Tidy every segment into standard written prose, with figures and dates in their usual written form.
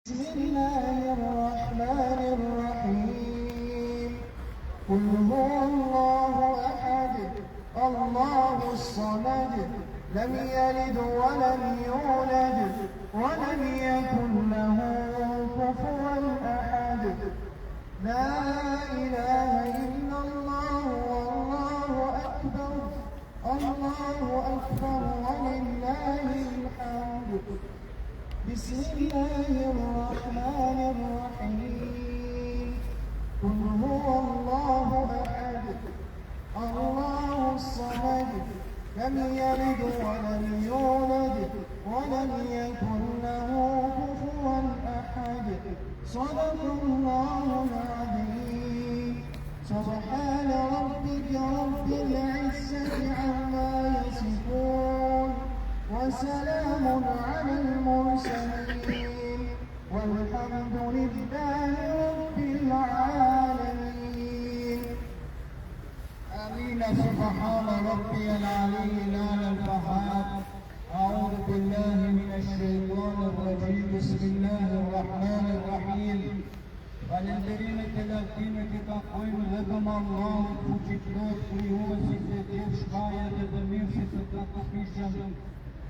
بسم الله الرحمن الرحيم قل هو الله أحد الله الصمد لم يلد ولم يولد ولم يكن له كفوا أحد لا إله إلا الله والله أكبر ولله الحمد بسم الله الرحمن الرحيم قل هو الله أحد الله الصمد لم يلد ولم يولد ولم يكن له كفوا أحد صدق الله العظيم سبحان ربك رب العزة عما يصفون وسلام على المرسلين والحمد لله رب العالمين آمين سبحان ربي العلي الأعلى القهار أعوذ بالله من الشيطان الرجيم بسم الله الرحمن الرحيم Falenderimet e lavdimet I takojmë vetëm Allahut fuqiplot, krijuesit e gjithë shkajet e të mirësit të takopishëm.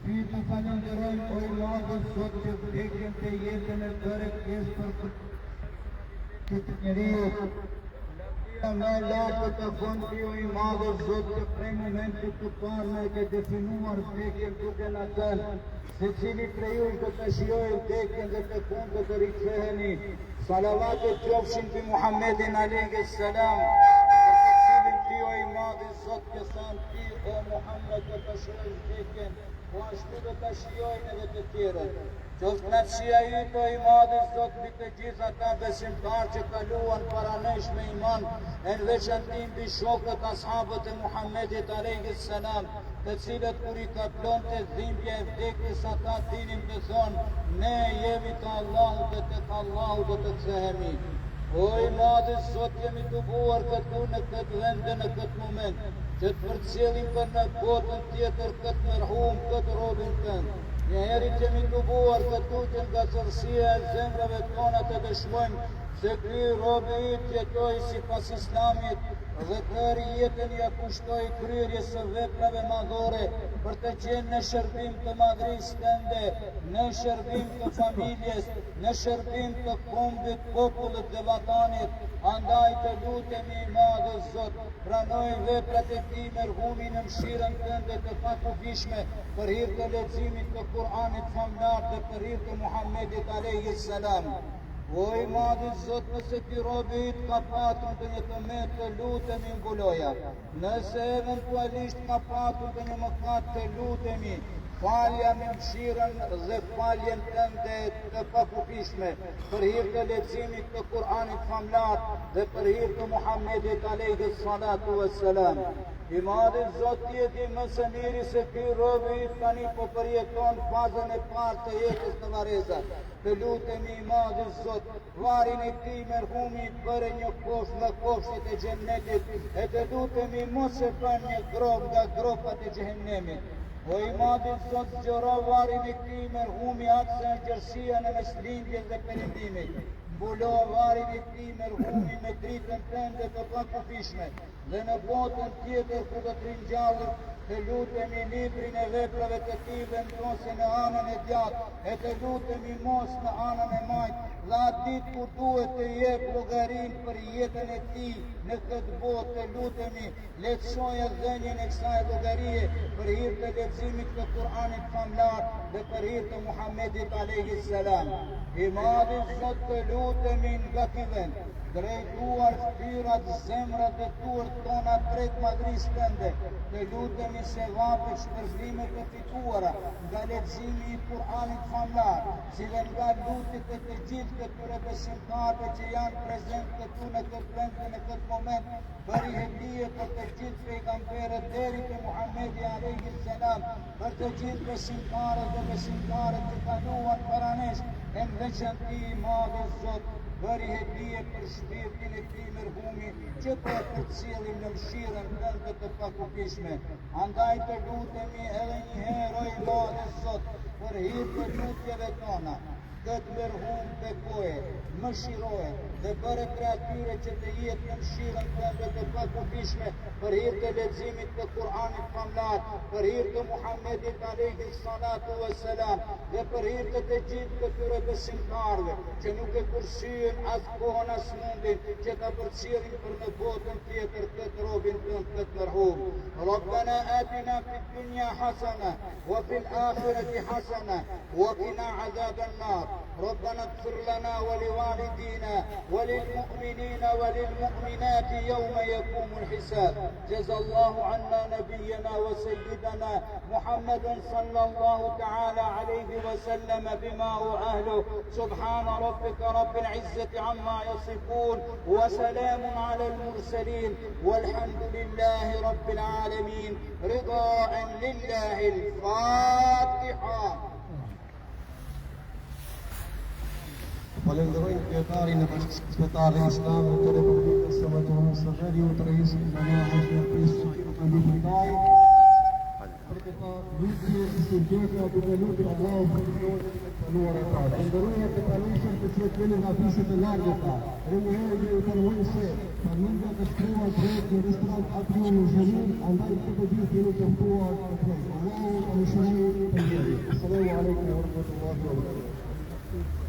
Ty të falenderojmë o I Madhës Zot që vdekjen të jetën e tëre pjesë për këtë njeriu. Lavdia me lartë të kondi o I Madhës Zot që prej momentit të parë me ke definuar vdekjen duke na thënë se cili prej jush do të shijojë vdekjen dhe të kundë të riktheheni. Salavatet qofshin për Muhammedin alayhi salam, për të cilin ti o I Madhi Zot që thanë ti o Muhammed do të shijojë vdekjen, po ashtu do të shijojnë edhe të tjerët. Qoftë knatësia yt o I Madhi Zot mbi të gjithë ata besimtarë që kaluan para nesh me iman, e në veçanti mbi shokët ashabët e Muhammedit alayhi salam, të cilët kur I kaplonte dhimbja e vdekjes ata dinin të thonë ne jemi të Allahut dhe tek Allahu do të kthehemi. O I Madhi Zot jemi të buar këtu në këtë vend dhe në këtë moment, që të përcjellim për në botën tjetër këtë mërhum, këtë robin tënd. Njëherë jemi të buar këtu që nga zërësia e zemrave tona të dëshmojmë se ky robi yt jetoi sipas Islamit dhe tërë jetën ja kushtoi kryerjes së veprave madhore për të qenë në shërbim të madhrisë tënde, në shërbim të familjes, në shërbim të kombit, popullit dhe vatanit. Andaj të lutemi I Madhë Zot, pranoj veprat e Tij merhumi në mëshirën tënde të pakufishme për hir të leximit të Kur'anit famlar dhe për hir të Muhammedit alayhi salam. O I Madhi Zot, nëse ky robi yt ka patur ndonjë tëmet të lutemi mbuloja. Nëse eventualisht ka patur ndonjë mëkat të lutemi falja me mëshirën dhe faljen tënde të pakufishme për hir të leximit të Kur'anit famlar dhe për hir të Muhammedit alayhi salatu wassalam. I Madhi Zot ti e di më së miri se ky robi yt tani po përjeton fazën e parë të jetës të varrezat. Të lutemi I Madhi Zot, varin e Tij merhumi bëre një kofshë nga kofshët e xhennetit, e të lutemi mos e bën një grop nga gropat e xhehenemit. O I Madhi Zot, zgjero varin e Tij merhumi atë se gjërësia në mes lindjes dhe perëndimit. Mbulo varin e Tij merhumi me dritën tënde të pakufishme dhe në botën tjetër ku do të ringjallë të lutemi librin e veprave të Tij vendose në anën e djathtë, e të lutemi mos në anën e majtë, dhe atë ditë kur duhet të jep llogarin për jetën e Tij në këtë botë të lutemi lehtësoje dhënien e kësaj llogarie për hir të leximit të Kur'anit famlar dhe për hir të Muhammedit alayhi salam. I Madhi Zot të lutemi nga ky vend, drejtuar fytyrat, zemrat dhe turët tona drejt madhrisë tënde, të lutemi se vape shpërblimet e fituara nga leximi I Kur'anit famlar, si dhe nga lutjet e të gjithë këtyre besimtarëve që janë prezent këtu në këtë vend dhe në këtë moment, bëri hedije për të gjithë pejgamberët deri te Muhamedi alayhi salam, për të gjithë besimtarët dhe besimtarët që kaluan para nesh, e në veçanti I Madhi Zot, bëri hedije për shpirtin e Tij merhumi që po e përcjellim në mëshirën tënde të pakufishme. Andaj të lutemi edhe një herë o I Madhi Zot për hir të lutjeve tona, këtë mërhum bekoje, më shiroje, dhe bëre për atyre që të jetë në mshirën tënde të pakufishme, për hir të leximit të Kur'anit famlar, për hir të Muhammedit alayhi salatu wassalam, dhe për hir të gjithë këtyre besimtarëve që nuk e kursyen as kohën as mundin që ta përcjellin për në botën tjetër këtë robin tënd këtë mërhum. Rabbana atina fid dunya hasana wa fil akhirati hasana wa qina azaban nar. ربنا اغفر لنا ولوالدينا وللمؤمنين وللمؤمنات يوم يقوم الحساب. جزا الله عنا نبينا وسيدنا محمد صلى الله تعالى عليه وسلم بما هو أهله. سبحان ربك رب العزة عما يصفون وسلام على المرسلين والحمد لله رب العالمين. رضاء لله. الفاتحة. Falenderojmë kryetarin e Bashkisë Islamu të Republikës së Macedonjës të Raisin Menaxhi në Prishtinë të Librit. Për këtë lutje sugjeroj të lutem Allahu për të folur ata. Ndërroja të kalojnë të çojnë nga fishet e largëta. Rëmëherë ju përmendse, familja të shkruar drejt në restoran aty në Zhërin, andaj të gjithë jeni të ftuar të prej. Allahu të mëshirojë të gjithë. Asalamu alaykum wa rahmatullahi wa barakatuh.